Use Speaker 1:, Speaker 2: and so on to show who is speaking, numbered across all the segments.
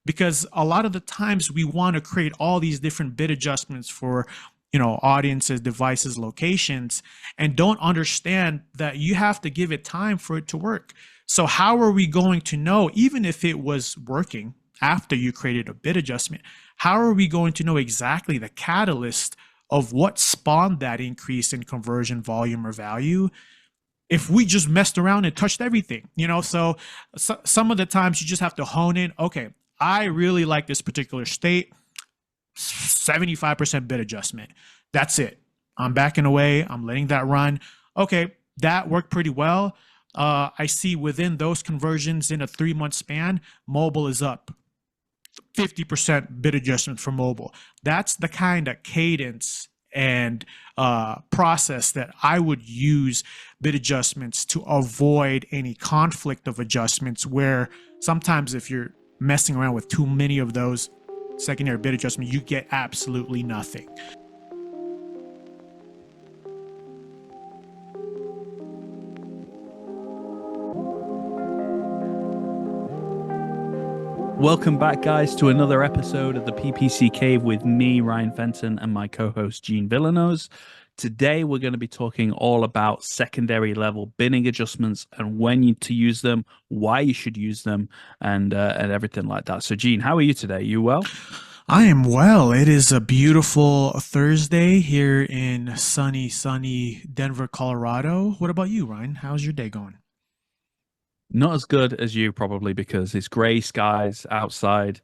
Speaker 1: because a lot of the times we want to create all these different bid adjustments for audiences, devices, locations, and don't understand that you have to give it time for it to work. So how are we going to know, even if it was working after you created a bid adjustment, how are we going to know exactly the catalyst of what spawned that increase in conversion volume or value if we just messed around and touched everything? So some of the times you just have to hone in. Okay, I really like this particular state. 75% bid adjustment. That's it. I'm backing away. I'm letting that run. Okay, that worked pretty well. I see within those conversions in a 3-month span, mobile is up 50% bid adjustment for mobile. That's the kind of cadence and process that I would use bid adjustments to avoid any conflict of adjustments, where sometimes if you're messing around with too many of those secondary bid adjustment, you get absolutely nothing.
Speaker 2: Welcome back, guys, to another episode of the PPC Cave with me, Ryan Fenton, and my co-host, Gene Villanos. Today, we're going to be talking all about secondary level bidding adjustments and when to use them, why you should use them, and everything like that. So, Gene, how are you today? You well?
Speaker 1: I am well. It is a beautiful Thursday here in sunny Denver, Colorado. What about you, Ryan? How's your day going?
Speaker 2: Not as good as you, probably, because it's grey skies outside.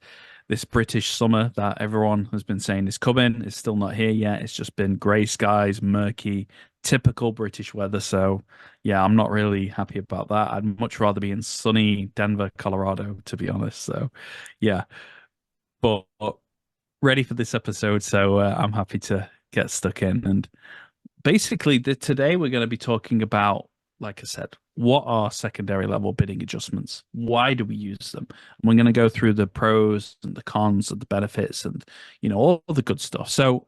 Speaker 2: This British summer that everyone has been saying is coming is still not here yet. It's just been grey skies, murky, typical British weather. So, yeah, I'm not really happy about that. I'd much rather be in sunny Denver, Colorado, to be honest. So, yeah, but ready for this episode. So, I'm happy to get stuck in. And basically, today we're going to be talking about, like I said, what are secondary level bidding adjustments? Why do we use them? And we're going to go through the pros and the cons and the benefits and, all the good stuff. So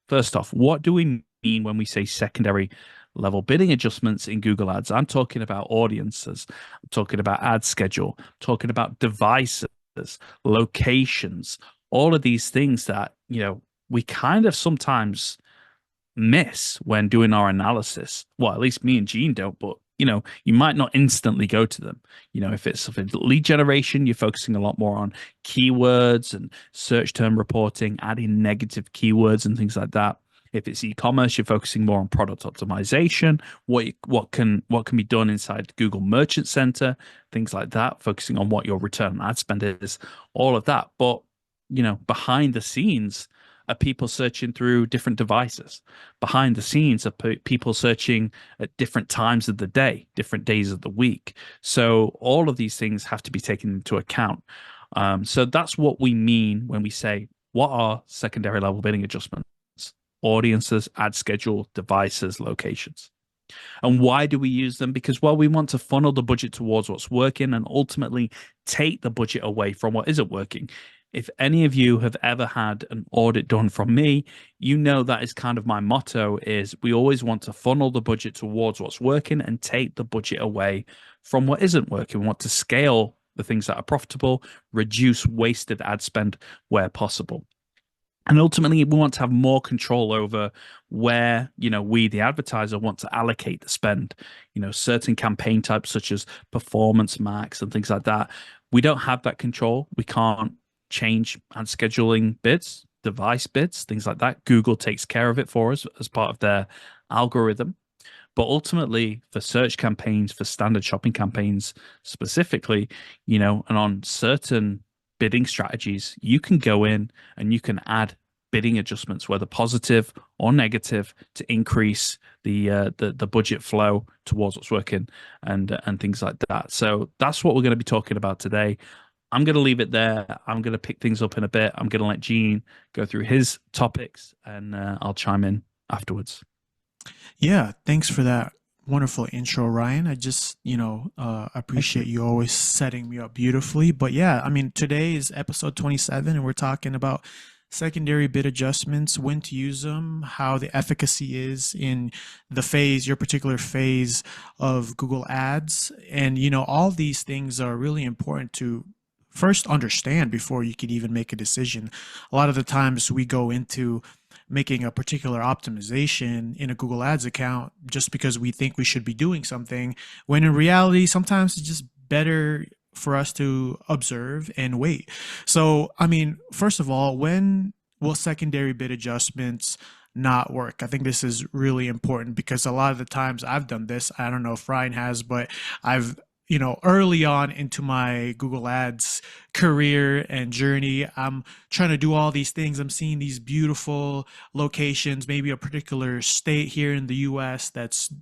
Speaker 2: first off, what do we mean when we say secondary level bidding adjustments in Google Ads? I'm talking about audiences. I'm talking about ad schedule, I'm talking about devices, locations, all of these things that, we kind of sometimes miss when doing our analysis. Well, at least me and Gene don't, but you might not instantly go to them. If it's lead generation, you're focusing a lot more on keywords and search term reporting, adding negative keywords and things like that. If it's e-commerce, you're focusing more on product optimization, what can be done inside Google Merchant Center, things like that, focusing on what your return on ad spend is, all of that. But behind the scenes are people searching through different devices. Behind the scenes are people searching at different times of the day, different days of the week. So all of these things have to be taken into account. So that's what we mean when we say, what are secondary level bidding adjustments? Audiences, ad schedule, devices, locations. And why do we use them? Because, well, we want to funnel the budget towards what's working and ultimately take the budget away from what isn't working. If any of you have ever had an audit done from me, that is kind of my motto, is we always want to funnel the budget towards what's working and take the budget away from what isn't working. We want to scale the things that are profitable, reduce wasted ad spend where possible. And ultimately, we want to have more control over where, we, the advertiser, want to allocate the spend. Certain campaign types such as performance max and things like that, we don't have that control. We can't change ad scheduling bids, device bids, things like that. Google takes care of it for us as part of their algorithm. But ultimately, for search campaigns, for standard shopping campaigns specifically, and on certain bidding strategies, you can go in and you can add bidding adjustments, whether positive or negative, to increase the budget flow towards what's working and things like that. So that's what we're going to be talking about today. I'm going to leave it there. I'm going to pick things up in a bit. I'm going to let Gene go through his topics and I'll chime in afterwards.
Speaker 1: Yeah, thanks for that wonderful intro, Ryan. I just, appreciate you always setting me up beautifully. But yeah, I mean, today is episode 27 and we're talking about secondary bid adjustments, when to use them, how the efficacy is in your particular phase of Google Ads. And, all these things are really important to first understand before you could even make a decision. A lot of the times we go into making a particular optimization in a Google Ads account just because we think we should be doing something, when in reality, sometimes it's just better for us to observe and wait. So, I mean, first of all, when will secondary bid adjustments not work? I think this is really important because a lot of the times I've done this. I don't know if Ryan has, but I've, early on into my Google Ads career and journey, I'm trying to do all these things. I'm seeing these beautiful locations, maybe a particular state here in the US that's,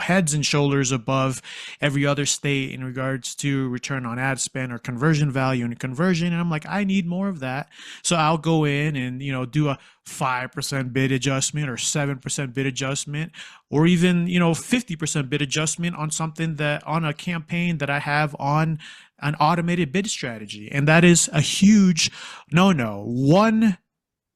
Speaker 1: heads and shoulders above every other state in regards to return on ad spend or conversion value and conversion. And I'm like, I need more of that. So I'll go in and, do a 5% bid adjustment or 7% bid adjustment, or even, 50% bid adjustment on something that on a campaign that I have on an automated bid strategy. And that is a huge no. One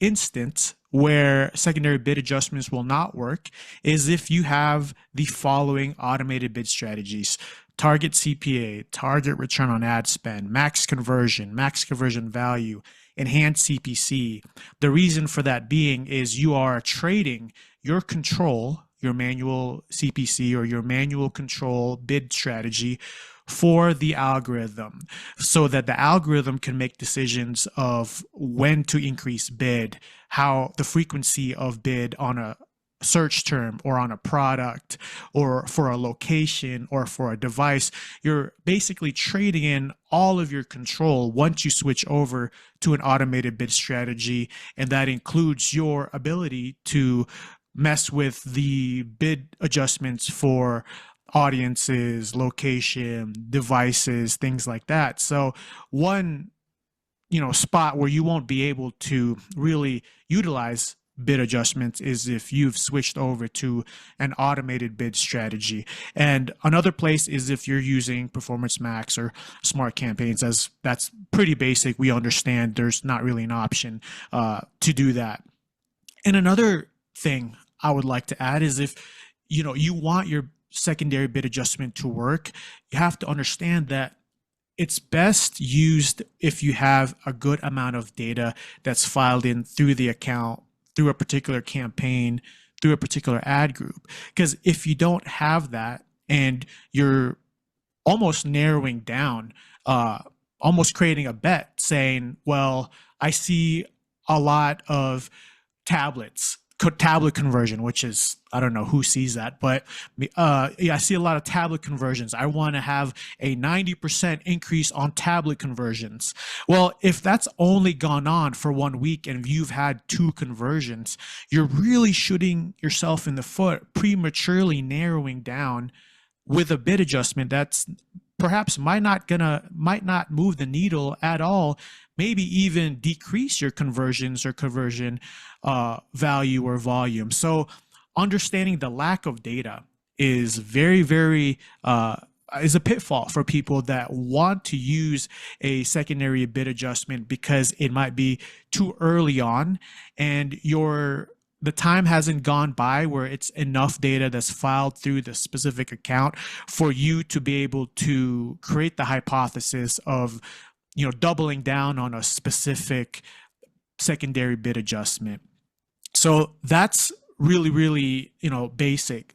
Speaker 1: instance where secondary bid adjustments will not work is if you have the following automated bid strategies: target CPA, target return on ad spend, max conversion value, enhanced CPC. The reason for that being is you are trading your control, your manual CPC or your manual control bid strategy for the algorithm, so that the algorithm can make decisions of when to increase bid, how the frequency of bid on a search term or on a product or for a location or for a device. You're basically trading in all of your control once you switch over to an automated bid strategy. And that includes your ability to mess with the bid adjustments for audiences, location, devices, things like that. So one, spot where you won't be able to really utilize bid adjustments is if you've switched over to an automated bid strategy. And another place is if you're using Performance Max or Smart Campaigns, as that's pretty basic. We understand there's not really an option to do that. And another thing I would like to add is if you want your secondary bid adjustment to work, you have to understand that it's best used if you have a good amount of data that's filed in through the account, through a particular campaign, through a particular ad group. Because if you don't have that and you're almost narrowing down, almost creating a bet saying, well, I see a lot of tablet conversion, which is, I don't know who sees that, but I see a lot of tablet conversions. I want to have a 90% increase on tablet conversions. Well, if that's only gone on for 1 week and you've had 2 conversions, you're really shooting yourself in the foot, prematurely narrowing down with a bid adjustment that's perhaps might not move the needle at all, maybe even decrease your conversions or conversion value or volume. So understanding the lack of data is very, very is a pitfall for people that want to use a secondary bid adjustment because it might be too early on and the time hasn't gone by where it's enough data that's filed through the specific account for you to be able to create the hypothesis of, doubling down on a specific secondary bid adjustment. So that's really, really, basic,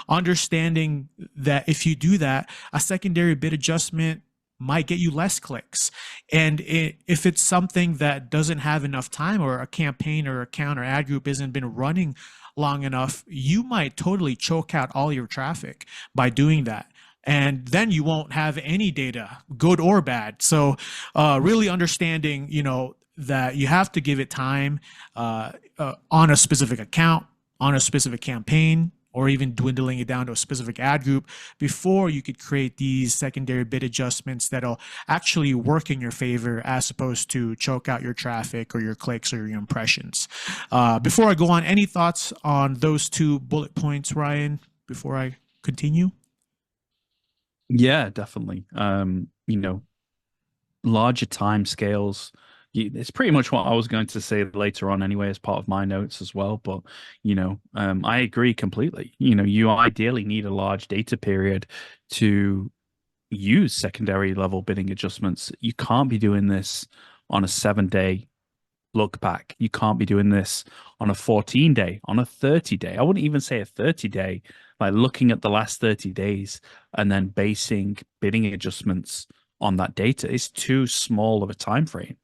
Speaker 1: understanding that if you do that, a secondary bid adjustment might get you less clicks. And if it's something that doesn't have enough time, or a campaign or account or ad group isn't been running long enough, you might totally choke out all your traffic by doing that. And then you won't have any data, good or bad. So really understanding, that you have to give it time on a specific account, on a specific campaign, or even dwindling it down to a specific ad group before you could create these secondary bid adjustments that'll actually work in your favor, as opposed to choke out your traffic or your clicks or your impressions. Before I go on, any thoughts on those 2 bullet points, Ryan, before I continue?
Speaker 2: Yeah, definitely. Larger time scales. It's pretty much what I was going to say later on anyway, as part of my notes as well. But, I agree completely. You ideally need a large data period to, use secondary level bidding adjustments. You can't be doing this on a 7 day look back. You can't be doing this on a 14 day, on a 30 day. I wouldn't even say a 30 day, like looking at the last 30 days and then basing bidding adjustments on that data is too small of a time frame.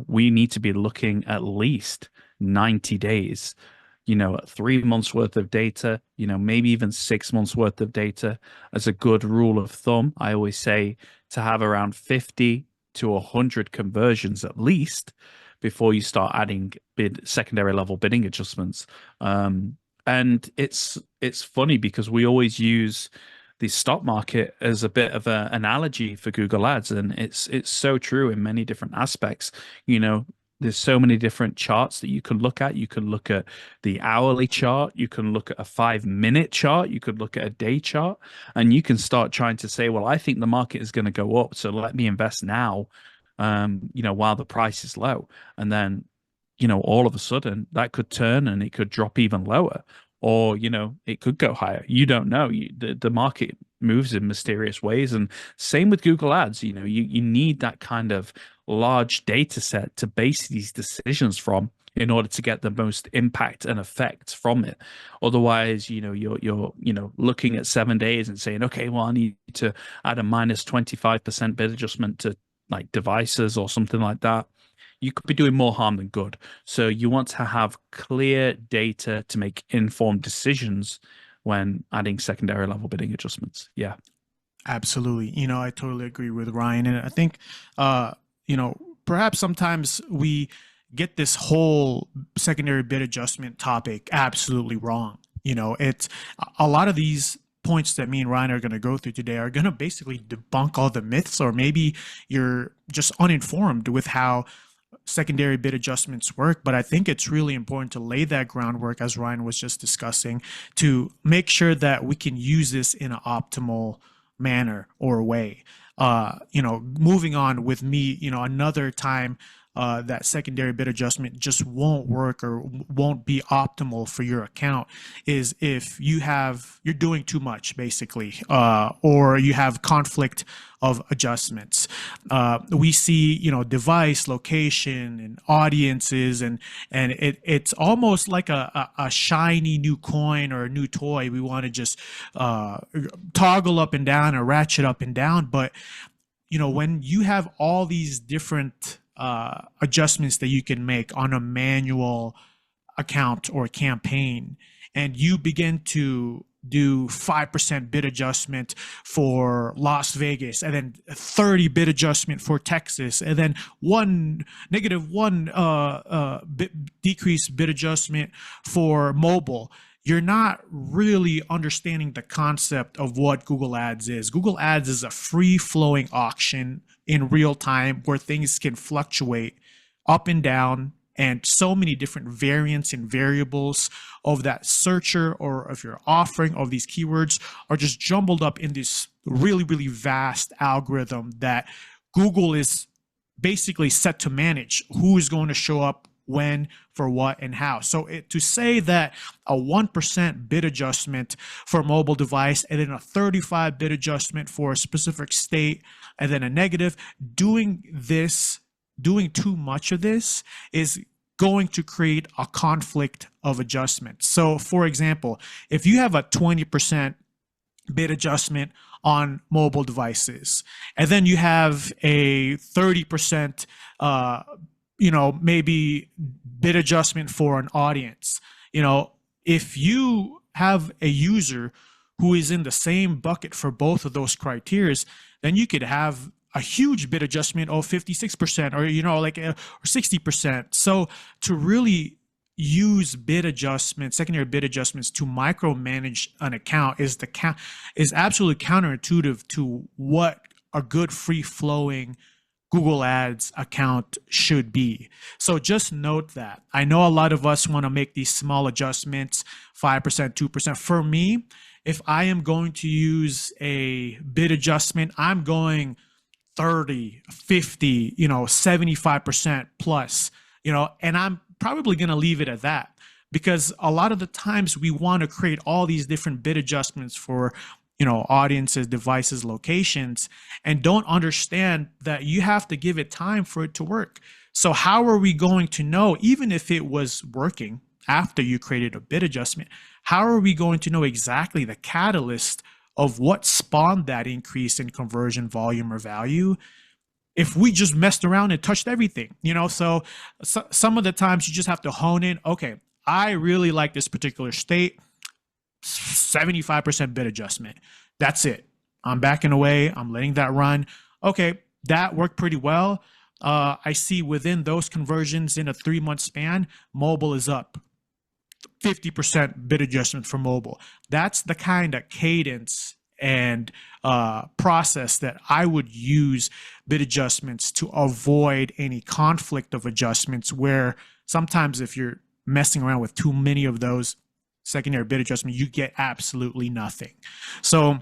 Speaker 2: We need to be looking at least 90 days, 3 months worth of data, maybe even 6 months worth of data as a good rule of thumb. I always say to have around 50 to 100 conversions at least before you start adding secondary level bidding adjustments. And it's funny because we always use the stock market as a bit of an analogy for Google Ads, and it's so true in many different aspects. There's so many different charts that you can look at. You can look at the hourly chart, you can look at a 5 minute chart, you could look at a day chart, and you can start trying to say, well, I think the market is going to go up, so let me invest now, while the price is low. And then, all of a sudden that could turn and it could drop even lower, or, it could go higher. You don't know. The market moves in mysterious ways. And same with Google Ads. You need that kind of large data set to base these decisions from in order to get the most impact and effect from it. Otherwise, you're looking at 7 days and saying, okay, well, I need to add a minus 25% bid adjustment to like devices or something like that. You could be doing more harm than good. So you want to have clear data to make informed decisions when adding secondary level bidding adjustments. Yeah.
Speaker 1: Absolutely. I totally agree with Ryan. And I think, perhaps sometimes we get this whole secondary bid adjustment topic absolutely wrong. It's a lot of these points that me and Ryan are going to go through today are going to basically debunk all the myths, or maybe you're just uninformed with how secondary bid adjustments work. But I think it's really important to lay that groundwork, as Ryan was just discussing, to make sure that we can use this in an optimal manner or way. Moving on with me, another time that secondary bid adjustment just won't work or won't be optimal for your account is if you're doing too much, basically, or you have conflict of adjustments. We see, device, location, and audiences, and it's almost like a shiny new coin or a new toy. We want to just toggle up and down or ratchet up and down. But, when you have all these different adjustments that you can make on a manual account or campaign, and you begin to do 5% bid adjustment for Las Vegas, and then 30 bid adjustment for Texas, and then decrease bid adjustment for mobile, you're not really understanding the concept of what Google Ads is. Google Ads is a free-flowing auction in real time where things can fluctuate up and down, and so many different variants and variables of that searcher or of your offering of these keywords are just jumbled up in this really, really vast algorithm that Google is basically set to manage who is going to show up when, for what, and how. So to say that a 1% bid adjustment for a mobile device and then a 35 bid adjustment for a specific state and then a negative, doing too much of this is going to create a conflict of adjustments. So for example, if you have a 20% bid adjustment on mobile devices, and then you have a 30% maybe bid adjustment for an audience, if you have a user who is in the same bucket for both of those criteria, then you could have a huge bid adjustment of 56% or, or 60%. So to really use secondary bid adjustments to micromanage an account is absolutely counterintuitive to what a good free-flowing Google Ads account should be. So just note that. I know a lot of us want to make these small adjustments, 5%, 2%. For me, if I am going to use a bid adjustment, I'm going 30, 50, 75% plus, and I'm probably going to leave it at that, because a lot of the times we want to create all these different bid adjustments for audiences, devices, locations, and don't understand that you have to give it time for it to work. So how are we going to know, even if it was working after you created a bid adjustment, how are we going to know exactly the catalyst of what spawned that increase in conversion volume or value if we just messed around and touched everything? So some of the times you just have to hone in. Okay, I really like this particular state. 75% bid adjustment. That's it. I'm backing away. I'm letting that run. Okay, that worked pretty well. I see within those conversions in a 3-month span, mobile is up 50% bid adjustment for mobile. That's the kind of cadence and process that I would use bid adjustments to avoid any conflict of adjustments, where sometimes if you're messing around with too many of those secondary bid adjustment, you get absolutely nothing. So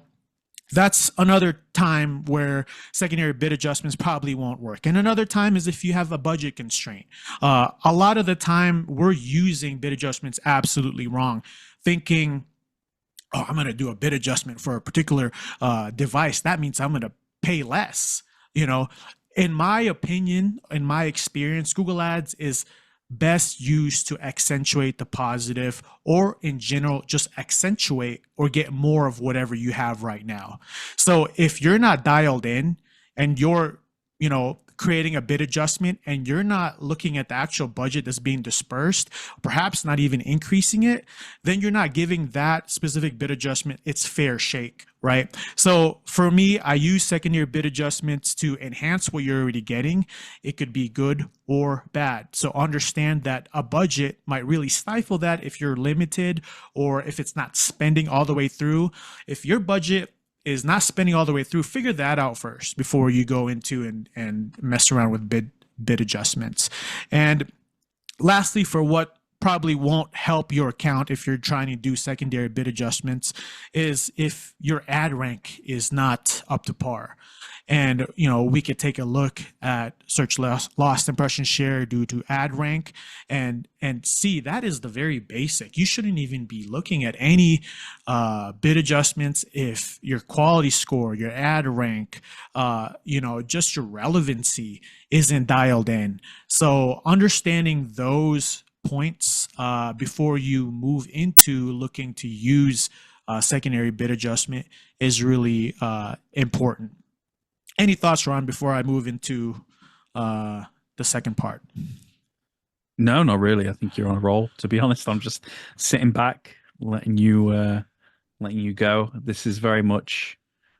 Speaker 1: that's another time where secondary bid adjustments probably won't work. And another time is if you have a budget constraint. A lot of the time we're using bid adjustments absolutely wrong, thinking, oh, I'm going to do a bid adjustment for a particular device. That means I'm going to pay less. In my opinion, in my experience, Google Ads is best used to accentuate the positive, or in general, just accentuate or get more of whatever you have right now. So if you're not dialed in and you're, creating a bid adjustment and you're not looking at the actual budget that's being dispersed, perhaps not even increasing it, then you're not giving that specific bid adjustment its fair shake, right? So for me, I use secondary bid adjustments to enhance what you're already getting. It could be good or bad. So understand that a budget might really stifle that if you're limited, or if it's not spending all the way through. If your budget is not spending all the way through, figure that out first before you go into and mess around with bid adjustments. And lastly, for what probably won't help your account if you're trying to do secondary bid adjustments, is if your ad rank is not up to par. And we could take a look at search lost impression share due to ad rank, and see that is the very basic. You shouldn't even be looking at any bid adjustments if your quality score, your ad rank, just your relevancy isn't dialed in. So understanding those points before you move into looking to use secondary bid adjustment is really important. Any thoughts, Ron, before I move into the second part?
Speaker 2: No, not really. I think you're on a roll. To be honest, I'm just sitting back, letting you go. This is very much,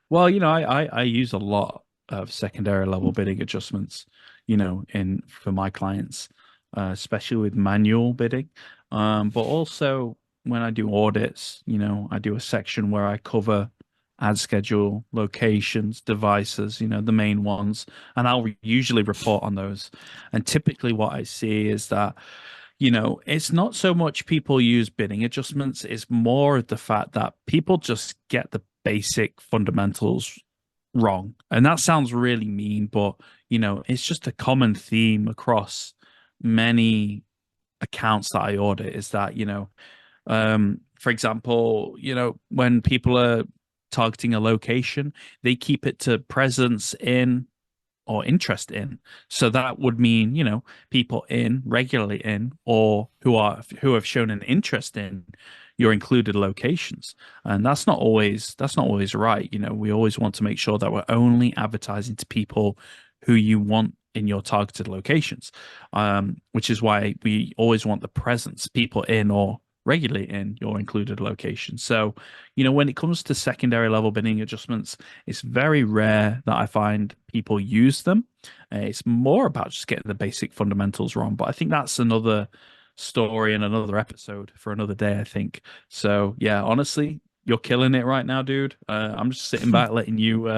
Speaker 2: well, I use a lot of secondary level bidding adjustments, for my clients, especially with manual bidding. But also when I do audits, I do a section where I cover ad schedule, locations, devices, the main ones, and I'll usually report on those. And typically what I see is that, it's not so much people use bidding adjustments, it's more the fact that people just get the basic fundamentals wrong. And that sounds really mean, but, it's just a common theme across many accounts that I audit, is that, for example, when people are targeting a location, they keep it to presence in or interest in. So that would mean, people regularly in, or who have shown an interest in your included locations. And that's not always right. We always want to make sure that we're only advertising to people who you want in your targeted locations, which is why we always want the presence, people in or regularly in your included location. So, when it comes to secondary level bidding adjustments, it's very rare that I find people use them. It's more about just getting the basic fundamentals wrong. But I think that's another story and another episode for another day, I think. So, yeah, honestly, you're killing it right now, dude. I'm just sitting back letting you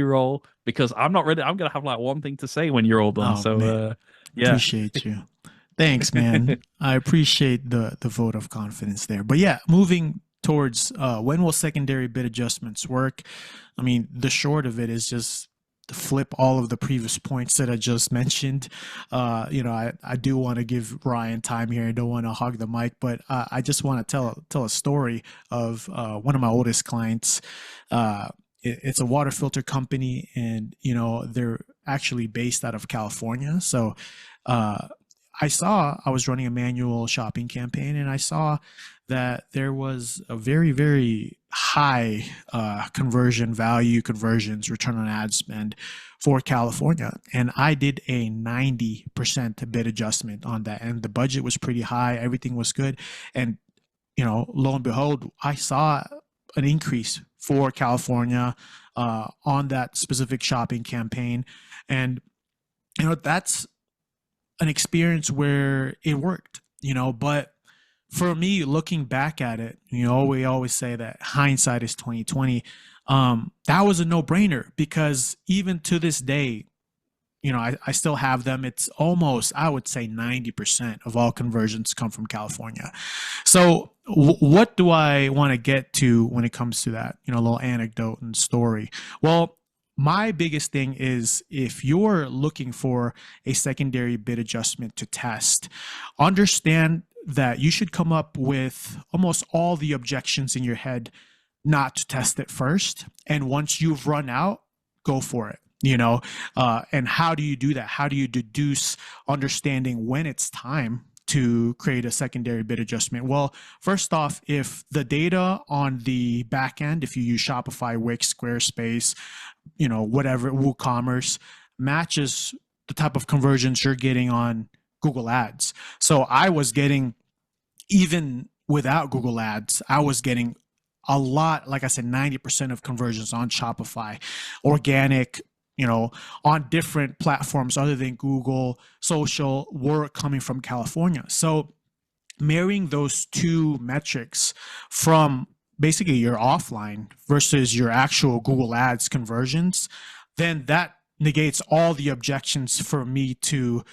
Speaker 2: roll, because I'm not ready. I'm gonna have like one thing to say when you're all done.
Speaker 1: Oh,
Speaker 2: So
Speaker 1: man.
Speaker 2: yeah.
Speaker 1: Appreciate you. Thanks, man. I appreciate the vote of confidence there. But yeah, moving towards when will secondary bid adjustments work? I mean, the short of it is just flip all of the previous points that I just mentioned. I do want to give Ryan time here. I don't want to hog the mic, but I just want to tell a story of one of my oldest clients. It's a water filter company, and they're actually based out of California. So uh, I was running a manual shopping campaign, and I saw that there was a very, very high conversion value, conversions, return on ad spend for California. And I did a 90% bid adjustment on that. And the budget was pretty high. Everything was good. And, lo and behold, I saw an increase for California on that specific shopping campaign. And, that's an experience where it worked, but for me, looking back at it, we always say that hindsight is 2020. That was a no-brainer because even to this day, I still have them. It's almost, I would say, 90% of all conversions come from California. So what do I want to get to when it comes to that, a little anecdote and story? Well, my biggest thing is if you're looking for a secondary bid adjustment to test, understand that you should come up with almost all the objections in your head not to test it first. And once you've run out, go for it. And how do you do that? How do you deduce understanding when it's time to create a secondary bid adjustment? Well, first off, if the data on the back end, if you use Shopify, Wix, Squarespace, whatever, WooCommerce, matches the type of conversions you're getting on Google Ads. So I was getting, even without Google Ads, I was getting a lot, like I said, 90% of conversions on Shopify, organic, on different platforms other than Google, social, were coming from California. So marrying those two metrics from basically your offline versus your actual Google Ads conversions, then that negates all the objections for me to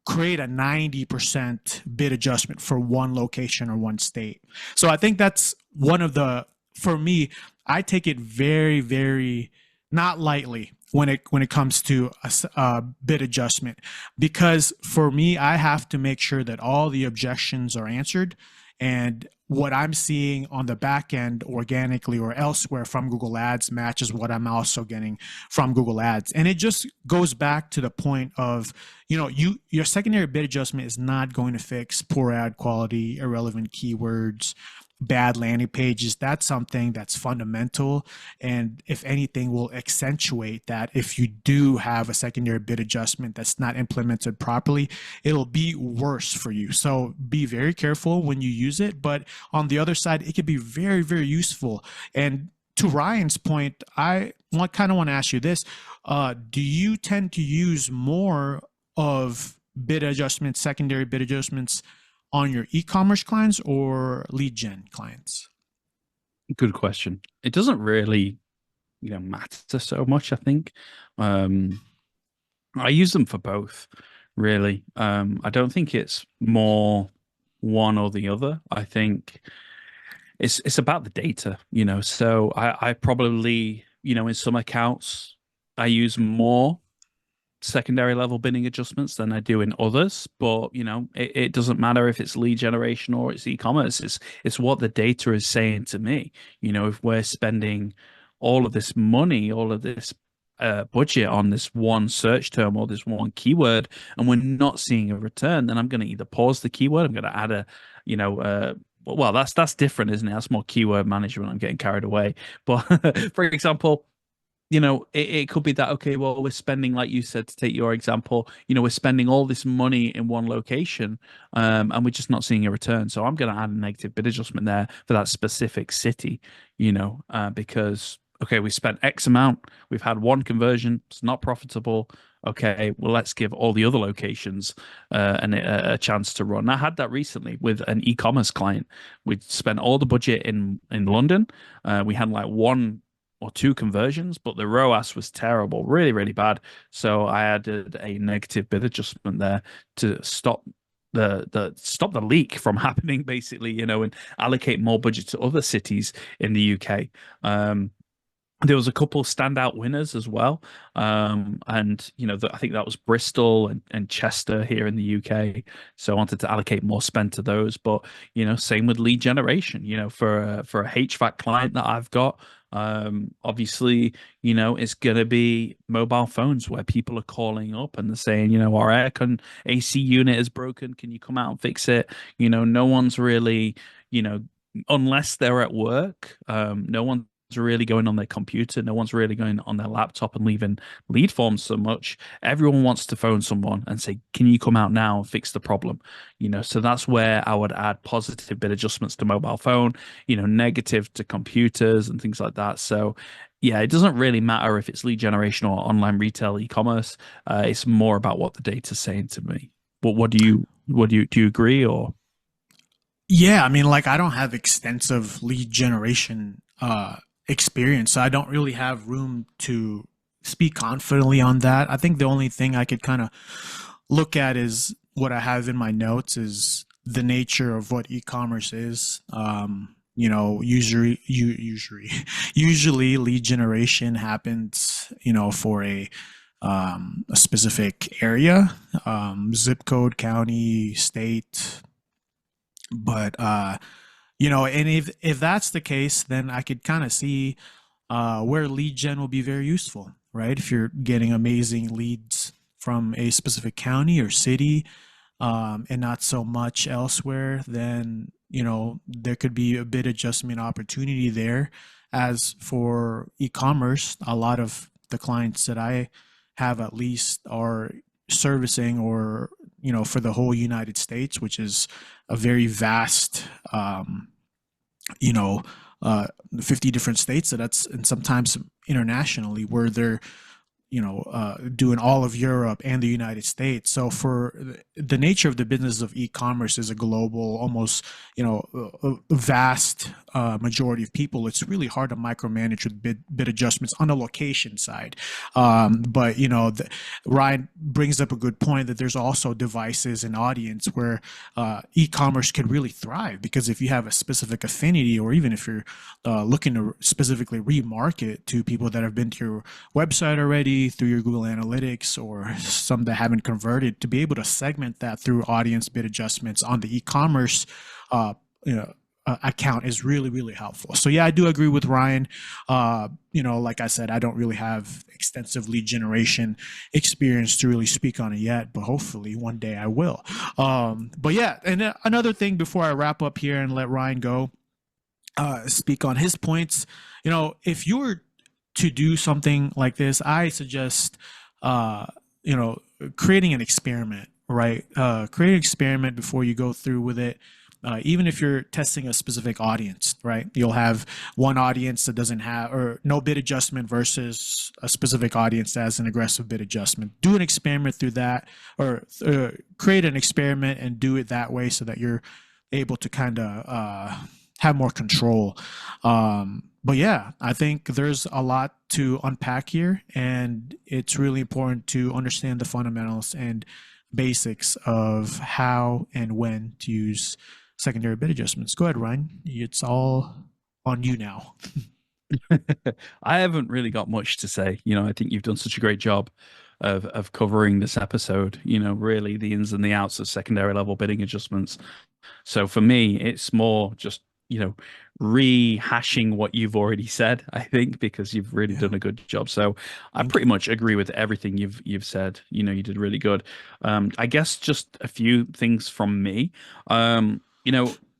Speaker 1: create a 90% bid adjustment for one location or one state. So I think that's for me, I take it very, very not lightly when it comes to a bid adjustment, because for me, I have to make sure that all the objections are answered, and what I'm seeing on the back end organically or elsewhere from Google Ads matches what I'm also getting from Google Ads. And it just goes back to the point of, your secondary bid adjustment is not going to fix poor ad quality, irrelevant keywords, bad landing pages. That's something that's fundamental, and if anything will accentuate that. If you do have a secondary bid adjustment that's not implemented properly, it'll be worse for you. So be very careful when you use it, but on the other side, it could be very, very useful. And to Ryan's point, I kind of want to ask you this. Do you tend to use more of bid adjustments, secondary bid adjustments, on your e-commerce clients or lead gen clients?
Speaker 2: Good question. It doesn't really, matter so much, I think. I use them for both, really. I don't think it's more one or the other. I think it's about the data, So I probably, in some accounts, I use more secondary level bidding adjustments than I do in others. But it doesn't matter if it's lead generation or it's e-commerce. It's what the data is saying to me. If we're spending all of this money, all of this budget on this one search term or this one keyword, and we're not seeing a return, then I'm going to either pause the keyword, I'm going to add well, that's different, isn't it? That's more keyword management. I'm getting carried away. But for example, it could be that, okay, well, we're spending, like you said, to take your example, we're spending all this money in one location, and we're just not seeing a return. So I'm going to add a negative bid adjustment there for that specific city, because, okay, we spent X amount, we've had one conversion, it's not profitable. Okay, well, let's give all the other locations a chance to run. I had that recently with an e-commerce client. We'd spent all the budget in London. We had like one or two conversions, but the ROAS was terrible, really, really bad. So I added a negative bid adjustment there to stop the leak from happening, basically, and allocate more budget to other cities in the UK. There was a couple standout winners as well. And I think that was Bristol and Chester here in the UK. So I wanted to allocate more spend to those. But same with lead generation. For a HVAC client that I've got, obviously, it's gonna be mobile phones where people are calling up and they're saying, our AC unit is broken. Can you come out and fix it? No one's really, you know, unless they're at work, no one's really going on their computer. No one's really going on their laptop and leaving lead forms so much. Everyone wants to phone someone and say, "Can you come out now and fix the problem?" So that's where I would add positive bid adjustments to mobile phone, negative to computers and things like that. So yeah, it doesn't really matter if it's lead generation or online retail e-commerce. It's more about what the data's saying to me. But do you agree or?
Speaker 1: Yeah, I mean, like I don't have extensive lead generation experience, so I don't really have room to speak confidently on that. I think the only thing I could kind of look at is what I have in my notes is the nature of what e-commerce is. Usually lead generation happens, for a specific area, zip code, county, state, but and if that's the case, then I could kind of see where lead gen will be very useful, right? If you're getting amazing leads from a specific county or city, and not so much elsewhere, then there could be a bit adjustment opportunity there. As for e-commerce, a lot of the clients that I have at least are servicing or for the whole United States, which is a very vast you know 50 different states. So that's, and sometimes internationally, where they're doing all of Europe and the United States. So for the nature of the business of e-commerce is a global, almost a vast majority of people. It's really hard to micromanage with bid adjustments on the location side. But Ryan brings up a good point that there's also devices and audience where e-commerce can really thrive, because if you have a specific affinity, or even if you're looking to specifically remarket to people that have been to your website already through your Google Analytics, or some that haven't converted, to be able to segment that through audience bid adjustments on the e-commerce account is really, really helpful. So yeah, I do agree with Ryan. Like I said, I don't really have extensive lead generation experience to really speak on it yet, but hopefully one day I will. But yeah, and another thing before I wrap up here and let Ryan go, speak on his points. If you were to do something like this, I suggest, creating an experiment, right? Create an experiment before you go through with it. Even if you're testing a specific audience, right? You'll have one audience that doesn't have, or no bid adjustment, versus a specific audience that has an aggressive bid adjustment. Do an experiment through that, or create an experiment and do it that way, so that you're able to kind of have more control. But yeah, I think there's a lot to unpack here, and it's really important to understand the fundamentals and basics of how and when to use secondary bid adjustments. Go ahead, Ryan. It's all on you now.
Speaker 2: I haven't really got much to say. I think you've done such a great job of covering this episode, really the ins and the outs of secondary level bidding adjustments. So for me, it's more just, rehashing what you've already said, I think, because you've really done a good job. So I pretty much agree with everything you've said. You did really good. I guess just a few things from me.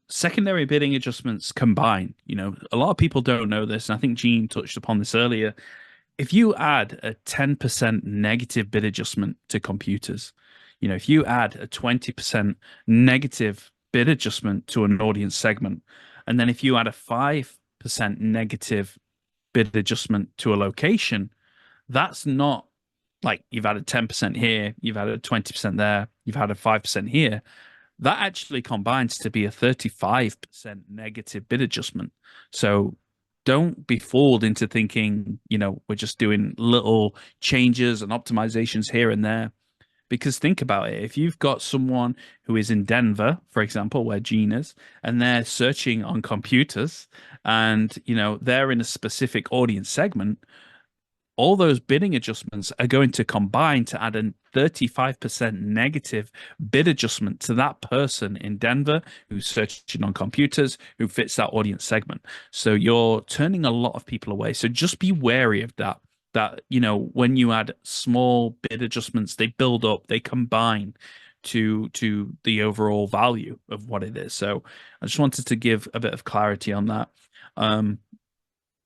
Speaker 2: Secondary bidding adjustments combine. A lot of people don't know this, and I think Gene touched upon this earlier. If you add a 10% negative bid adjustment to computers, if you add a 20% negative bid adjustment to an audience segment, and then if you add a 5% negative bid adjustment to a location, that's not like you've added 10% here, you've added 20% there, you've added 5% here. That actually combines to be a 35% negative bid adjustment. So don't be fooled into thinking, we're just doing little changes and optimizations here and there. Because think about it, if you've got someone who is in Denver, for example, where Gene is, and they're searching on computers and they're in a specific audience segment, all those bidding adjustments are going to combine to add a 35% negative bid adjustment to that person in Denver who's searching on computers, who fits that audience segment. So you're turning a lot of people away. So just be wary of that. That, when you add small bid adjustments, they build up, they combine to the overall value of what it is. So I just wanted to give a bit of clarity on that. Um,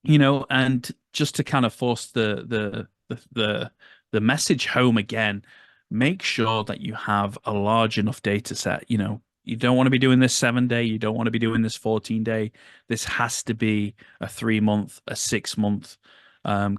Speaker 2: and just to kind of force the message home again, make sure that you have a large enough data set. You don't want to be doing this 7 day, you don't want to be doing this 14 day. This has to be a 3 month, a 6 month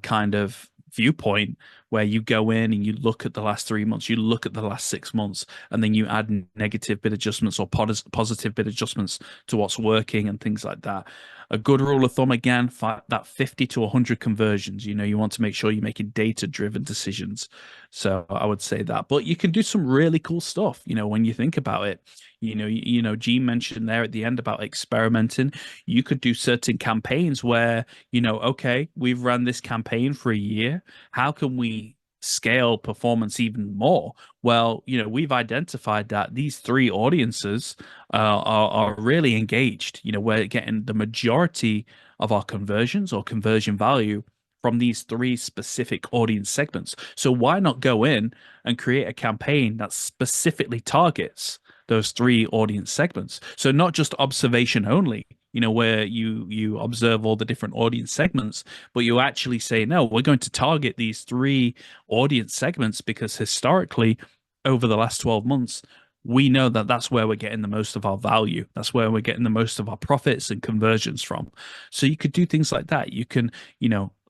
Speaker 2: kind of viewpoint where you go in and you look at the last 3 months, you look at the last 6 months, and then you add negative bid adjustments or positive bid adjustments to what's working and things like that. A good rule of thumb again, that 50 to 100 conversions. You want to make sure you're making data-driven decisions. So I would say that. But you can do some really cool stuff, when you think about it. Gene mentioned there at the end about experimenting. You could do certain campaigns where, okay, we've run this campaign for a year. How can we scale performance even more? Well, we've identified that these three audiences are really engaged. We're getting the majority of our conversions or conversion value from these three specific audience segments. So why not go in and create a campaign that specifically targets those three audience segments? So not just observation only, where you observe all the different audience segments, but you actually say, no, we're going to target these three audience segments because historically, over the last 12 months, we know that that's where we're getting the most of our value. That's where we're getting the most of our profits and conversions from. So you could do things like that. You can,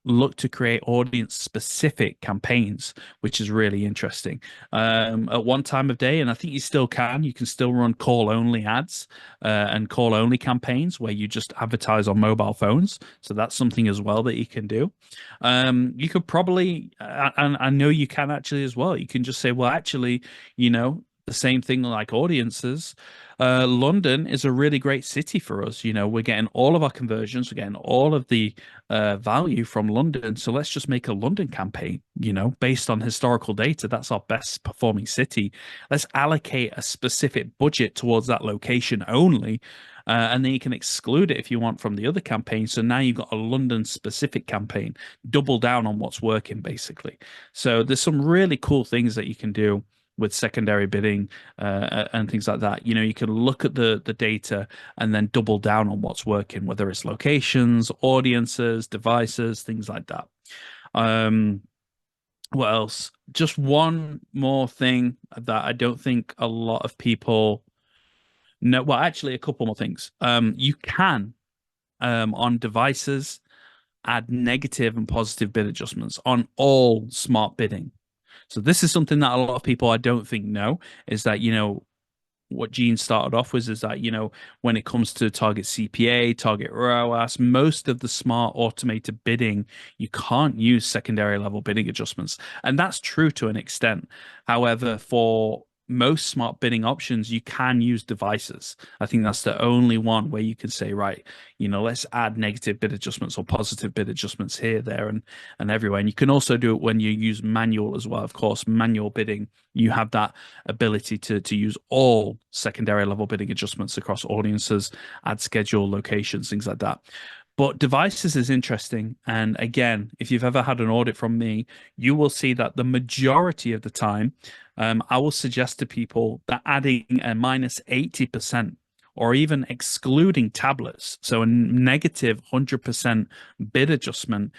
Speaker 2: look to create audience specific campaigns, which is really interesting. At one time of day, and I think you can still run call only ads and call only campaigns where you just advertise on mobile phones. So that's something as well that you can do. You could probably, and I know you can actually as well. You can just say, well, actually, the same thing like audiences. London is a really great city for us. We're getting all of our conversions, we're getting all of the value from London. So let's just make a London campaign, based on historical data. That's our best performing city. Let's allocate a specific budget towards that location only. And then you can exclude it if you want from the other campaign. So now you've got a London specific campaign, double down on what's working basically. So there's some really cool things that you can do with secondary bidding and things like that. You can look at the data and then double down on what's working, whether it's locations, audiences, devices, things like that. What else? Just one more thing that I don't think a lot of people know. Well, actually, a couple more things. You can on devices add negative and positive bid adjustments on all smart bidding. So this is something that a lot of people I don't think know, is that, what Gene started off with is that, when it comes to target CPA, target ROAS, most of the smart automated bidding, you can't use secondary level bidding adjustments. And that's true to an extent. However, for most smart bidding options, you can use devices. I think that's the only one where you can say, right, let's add negative bid adjustments or positive bid adjustments here, there, and everywhere. And you can also do it when you use manual as well. Of course, manual bidding, you have that ability to use all secondary level bidding adjustments across audiences, ad schedule, locations, things like that. But devices is interesting. And again, if you've ever had an audit from me, you will see that the majority of the time, I will suggest to people that adding a minus 80% or even excluding tablets, so a negative 100% bid adjustment,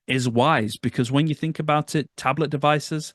Speaker 2: is wise, because when you think about it, tablet devices,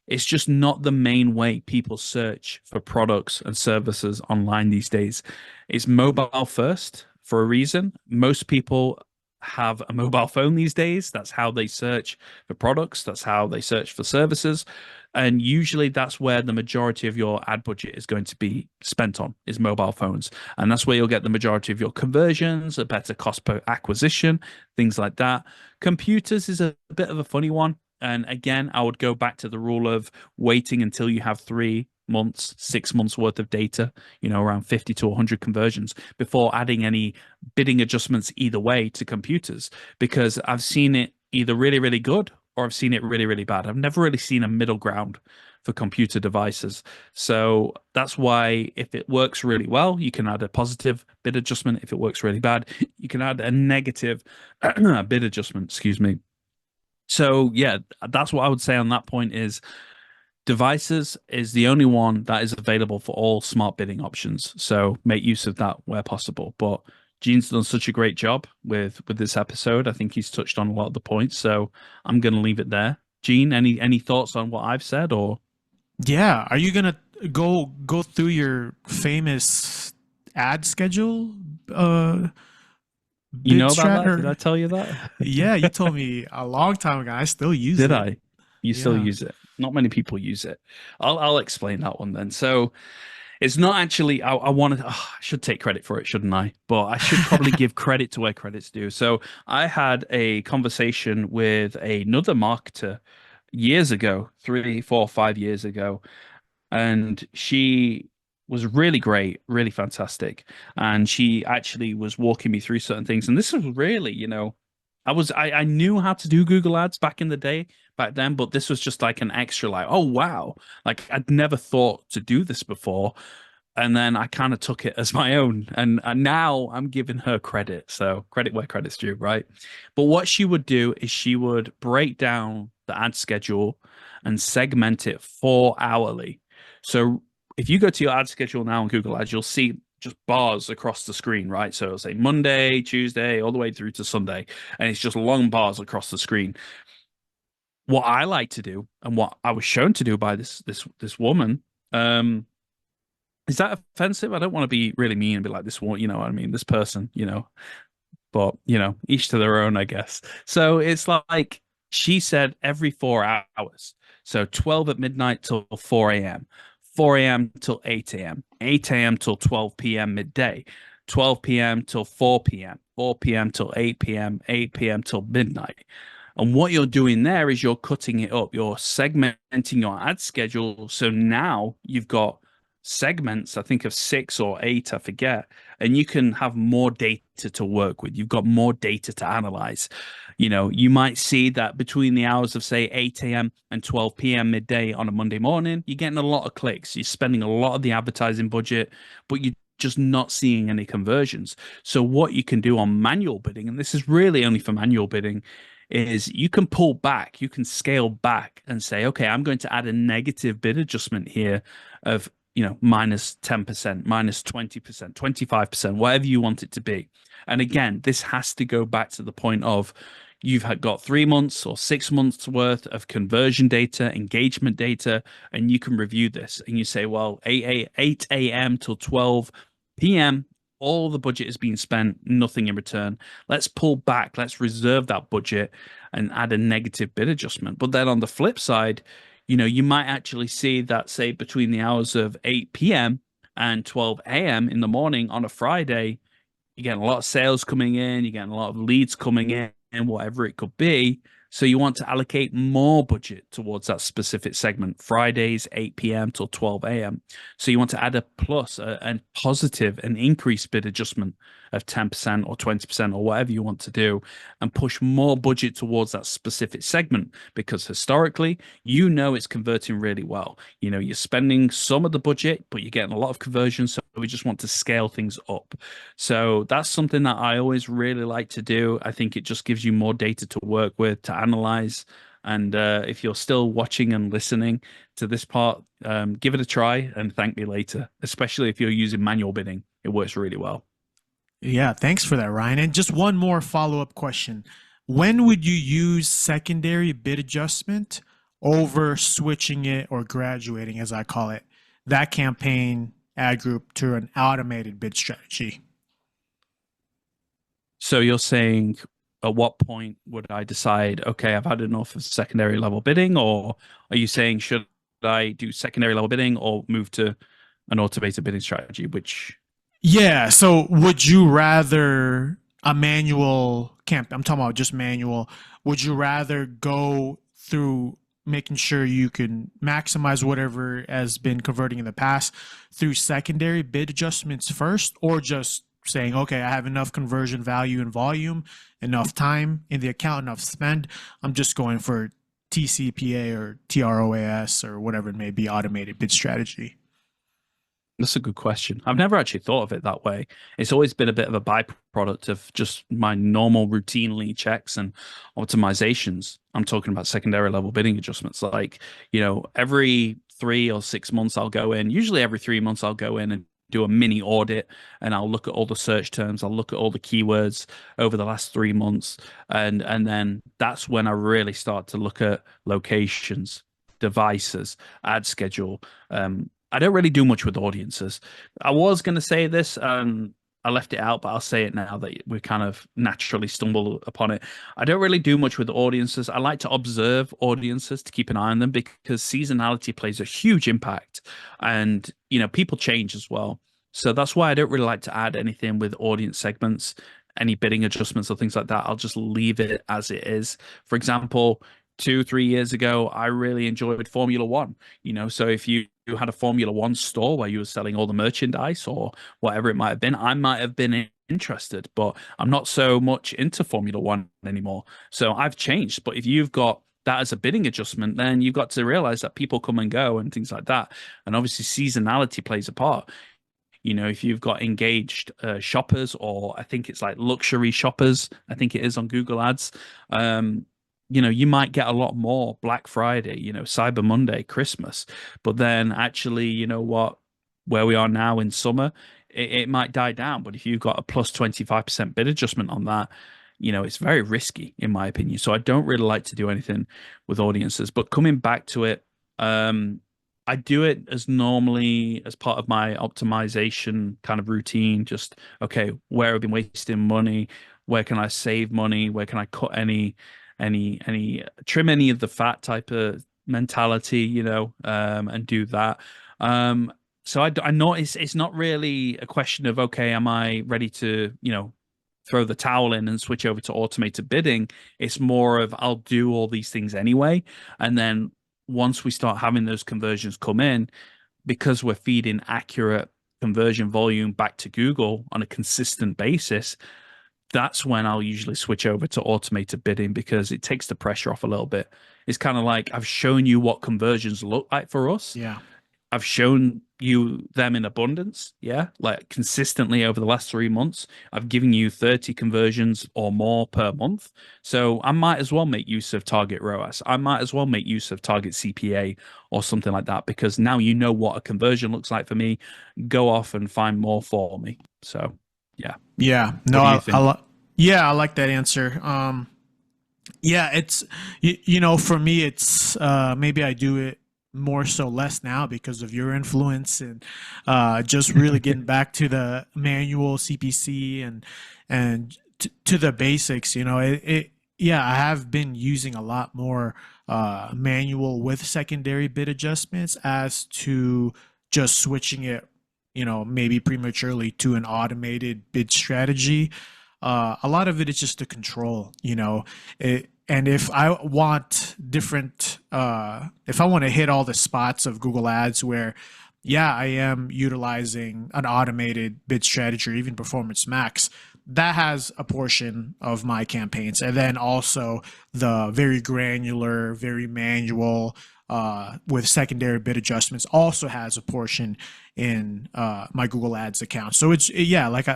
Speaker 2: it's just not the main way people search for products and services online these days. It's mobile first for a reason. Most people have a mobile phone these days. That's how they search for products. That's how they search for services. And usually that's where the majority of your ad budget is going to be spent on, is mobile phones. And that's where you'll get the majority of your conversions, a better cost per acquisition, things like that. Computers is a bit of a funny one. And again, I would go back to the rule of waiting until you have 3 months, 6 months worth of data, around 50 to 100 conversions before adding any bidding adjustments either way to computers. Because I've seen it either really, really good or I've seen it really, really bad. I've never really seen a middle ground for computer devices. So that's why if it works really well, you can add a positive bid adjustment. If it works really bad, you can add a negative bid adjustment, excuse me. So yeah, that's what I would say on that point is devices is the only one that is available for all smart bidding options. So make use of that where possible. But Gene's done such a great job with this episode. I think he's touched on a lot of the points. So I'm going to leave it there. Gene, any thoughts on what I've said or?
Speaker 1: Yeah, are you gonna go through your famous ad schedule
Speaker 2: You
Speaker 1: bid
Speaker 2: know about
Speaker 1: strat?
Speaker 2: that? Did I
Speaker 1: Or
Speaker 2: tell you that?
Speaker 1: yeah, you told me a long time ago. I still use
Speaker 2: Did
Speaker 1: it.
Speaker 2: I? You still
Speaker 1: Yeah.
Speaker 2: use it? Not many people use it. I'll explain that one then. So it's not actually. I wanted. Oh, I should take credit for it, shouldn't I? But I should probably give credit to where credit's due. So I had a conversation with another marketer years ago, 3, 4, 5 years ago, and she was really great, really fantastic. And she actually was walking me through certain things. And this was really, I knew how to do Google Ads back in the day, back then, but this was just like an extra, like, oh wow, like I'd never thought to do this before. And then I kind of took it as my own, and now I'm giving her credit. So credit where credit's due, right? But what she would do is she would break down the ad schedule and segment it 4 hourly. So if you go to your ad schedule now on Google Ads, you'll see just bars across the screen, right? So it'll say Monday, Tuesday, all the way through to Sunday, and it's just long bars across the screen. What I like to do, and what I was shown to do by this woman, is that offensive? I don't want to be really mean and be like this one, what I mean, this person, but each to their own, I guess. So it's like she said every 4 hours. So 12 at midnight till 4 a.m., 4 a.m. till 8 a.m., 8 a.m. till 12 p.m. midday, 12 p.m. till 4 p.m., 4 p.m. till 8 p.m., 8 p.m. till midnight. And what you're doing there is you're cutting it up. You're segmenting your ad schedule. So now you've got segments, I think of 6 or 8, I forget, and you can have more data to work with. You've got more data to analyze. You might see that between the hours of, say, 8 a.m. and 12 p.m. midday on a Monday morning, you're getting a lot of clicks. You're spending a lot of the advertising budget, but you're just not seeing any conversions. So what you can do on manual bidding, and this is really only for manual bidding, is you can pull back, you can scale back and say, okay, I'm going to add a negative bid adjustment here of minus 10%, minus 20%, 25%, whatever you want it to be. And again, this has to go back to the point of you've got 3 months or 6 months worth of conversion data, engagement data, and you can review this. And you say, well, 8 a.m. till 12 p.m., all the budget is being spent, nothing in return. Let's pull back, let's reserve that budget and add a negative bid adjustment. But then on the flip side, you might actually see that, say, between the hours of 8 p.m. and 12 a.m. in the morning on a Friday, you're getting a lot of sales coming in, you're getting a lot of leads coming in, and whatever it could be. So you want to allocate more budget towards that specific segment, Fridays, 8 p.m. till 12 a.m. So you want to add a plus, a positive, an increased bid adjustment of 10% or 20% or whatever you want to do, and push more budget towards that specific segment because historically, it's converting really well. You're spending some of the budget, but you're getting a lot of conversions. So we just want to scale things up. So that's something that I always really like to do. I think it just gives you more data to work with, to analyze. And if you're still watching and listening to this part, give it a try and thank me later, especially if you're using manual bidding. It works really well.
Speaker 1: Yeah, thanks for that, Ryan. And just one more follow-up question. When would you use secondary bid adjustment over switching it or graduating, as I call it, that campaign ad group to an automated bid strategy?
Speaker 2: So you're saying at what point would I decide, okay, I've had enough of secondary level bidding, or are you saying should I do secondary level bidding or move to an automated bidding strategy? Which
Speaker 1: Yeah, so would you rather a manual camp? I'm talking about just manual. Would you rather go through making sure you can maximize whatever has been converting in the past through secondary bid adjustments first, or just saying, okay, I have enough conversion value and volume, enough time in the account, enough spend. I'm just going for TCPA or TROAS or whatever it may be, automated bid strategy.
Speaker 2: That's a good question. I've never actually thought of it that way. It's always been a bit of a byproduct of just my normal routinely checks and optimizations. I'm talking about secondary level bidding adjustments. Like, every 3 or 6 months I'll go in, usually every 3 months I'll go in and do a mini audit, and I'll look at all the search terms, I'll look at all the keywords over the last 3 months, and then that's when I really start to look at locations, devices, ad schedule. I don't really do much with audiences. I was going to say this, I left it out, but I'll say it now that we kind of naturally stumble upon it. I don't really do much with audiences. I like to observe audiences to keep an eye on them because seasonality plays a huge impact, and people change as well. So that's why I don't really like to add anything with audience segments, any bidding adjustments or things like that. I'll just leave it as it is. For example, 2, 3 years ago, I really enjoyed Formula One. So if you had a Formula One store where you were selling all the merchandise or whatever it might have been, I might have been interested, but I'm not so much into Formula One anymore. So I've changed. But if you've got that as a bidding adjustment, then you've got to realize that people come and go and things like that. And obviously, seasonality plays a part. If you've got engaged shoppers, or I think it's like luxury shoppers, I think it is on Google Ads. You might get a lot more Black Friday, Cyber Monday, Christmas. But then actually, what, where we are now in summer, it might die down. But if you've got a plus 25% bid adjustment on that, it's very risky, in my opinion. So I don't really like to do anything with audiences. But coming back to it, I do it as normally as part of my optimization kind of routine. Just, okay, where I've been wasting money, where can I save money, where can I cut any trim any of the fat type of mentality, and do that. So I know it's not really a question of, okay, am I ready to, throw the towel in and switch over to automated bidding? It's more of, I'll do all these things anyway. And then once we start having those conversions come in, because we're feeding accurate conversion volume back to Google on a consistent basis, that's when I'll usually switch over to automated bidding, because it takes the pressure off a little bit. It's kind of like, I've shown you what conversions look like for us.
Speaker 1: Yeah.
Speaker 2: I've shown you them in abundance. Yeah. Like consistently over the last 3 months, I've given you 30 conversions or more per month. So I might as well make use of target ROAS. I might as well make use of target CPA or something like that, because now you know what a conversion looks like for me. Go off and find more for me. So yeah.
Speaker 1: Yeah.
Speaker 2: What
Speaker 1: No,
Speaker 2: do you think?
Speaker 1: yeah, I like that answer. Yeah, it's, for me, it's, maybe I do it more so less now because of your influence, and just really getting back to the manual CPC and to the basics. Yeah, I have been using a lot more manual with secondary bid adjustments as to just switching it, maybe prematurely to an automated bid strategy. A lot of it is just the control, and if I want different, if I want to hit all the spots of Google Ads where, yeah, I am utilizing an automated bid strategy or even Performance Max, that has a portion of my campaigns. And then also the very granular, very manual, with secondary bid adjustments also has a portion in my Google Ads account. So yeah, like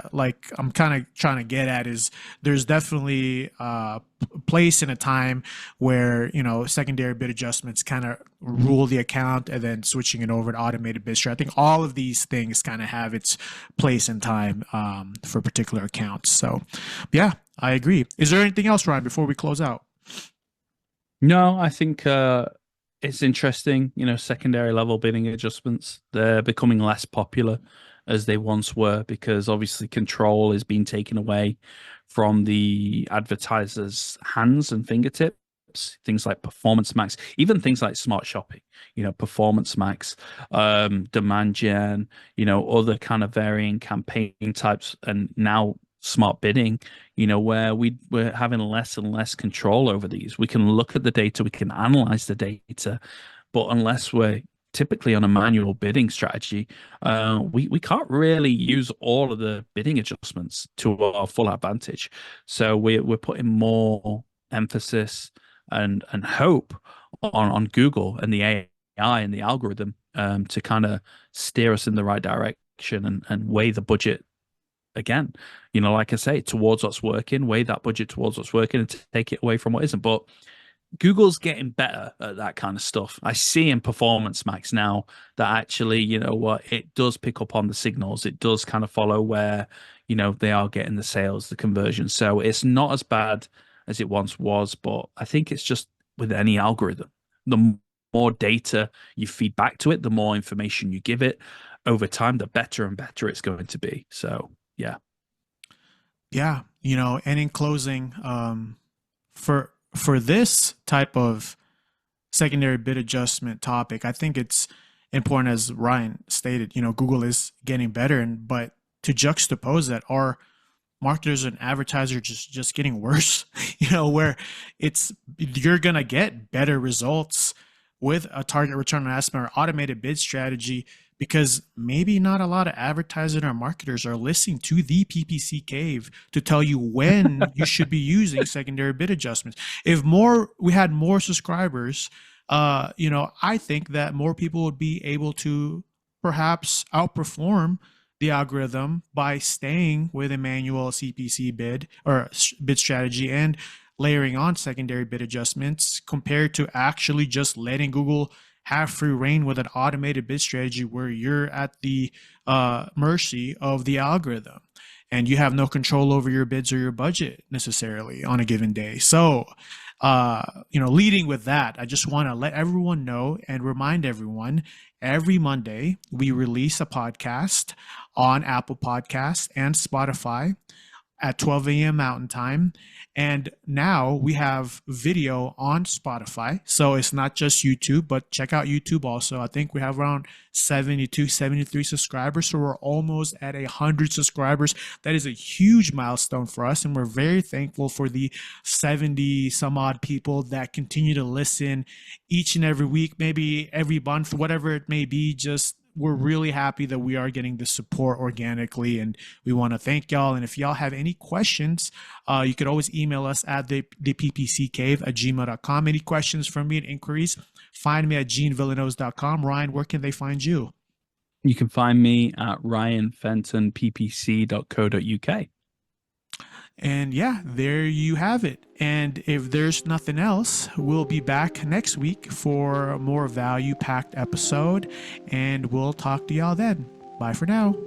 Speaker 1: I'm kind of trying to get at is there's definitely a place and a time where secondary bid adjustments kind of rule the account, and then switching it over to automated bid strategy. I think all of these things kind of have its place and time for particular accounts. So yeah, I agree. Is there anything else, Ryan, before we close out?
Speaker 2: No, I think it's interesting. Secondary level bidding adjustments, they're becoming less popular as they once were, because obviously control is being taken away from the advertisers' hands and fingertips. Things like Performance Max, even things like Smart Shopping, Performance Max, Demand Gen, other kind of varying campaign types, and now smart bidding, where we're having less and less control over these. We can look at the data, we can analyze the data, but unless we're typically on a manual bidding strategy, we can't really use all of the bidding adjustments to our full advantage. So we're putting more emphasis and hope on Google and the AI and the algorithm to kind of steer us in the right direction and weigh the budget again. Like I say, towards what's working, weigh that budget towards what's working and take it away from what isn't. But Google's getting better at that kind of stuff. I see in Performance Max now that actually, it does pick up on the signals. It does kind of follow where, they are getting the sales, the conversion. So it's not as bad as it once was, but I think it's just with any algorithm, the more data you feed back to it, the more information you give it over time, the better and better it's going to be. So, yeah.
Speaker 1: Yeah. And in closing, for this type of secondary bid adjustment topic, I think it's important, as Ryan stated, Google is getting better, but to juxtapose that, are marketers and advertisers just getting worse? Where you're gonna get better results with a target return on ad spend or automated bid strategy, because maybe not a lot of advertisers or marketers are listening to the PPC Cave to tell you when you should be using secondary bid adjustments. If we had more subscribers, I think that more people would be able to perhaps outperform the algorithm by staying with a manual CPC bid or bid strategy and layering on secondary bid adjustments, compared to actually just letting Google have free reign with an automated bid strategy where you're at the mercy of the algorithm and you have no control over your bids or your budget necessarily on a given day. So, leading with that, I just want to let everyone know and remind everyone, every Monday we release a podcast on Apple Podcasts and Spotify at 12 a.m. Mountain Time. And now we have video on Spotify. So it's not just YouTube, but check out YouTube also. I think we have around 72, 73 subscribers. So we're almost at 100 subscribers. That is a huge milestone for us. And we're very thankful for the 70 some odd people that continue to listen each and every week, maybe every month, whatever it may be. Just we're really happy that we are getting the support organically, and we want to thank y'all. And if y'all have any questions, you could always email us at the ppccave@gmail.com. Any questions from me and inquiries, find me at genevillanos.com. Ryan, where can they find you?
Speaker 2: You can find me at ryanfentonppc.co.uk.
Speaker 1: And yeah, there you have it. And if there's nothing else, we'll be back next week for a more value-packed episode, and we'll talk to y'all then. Bye for now.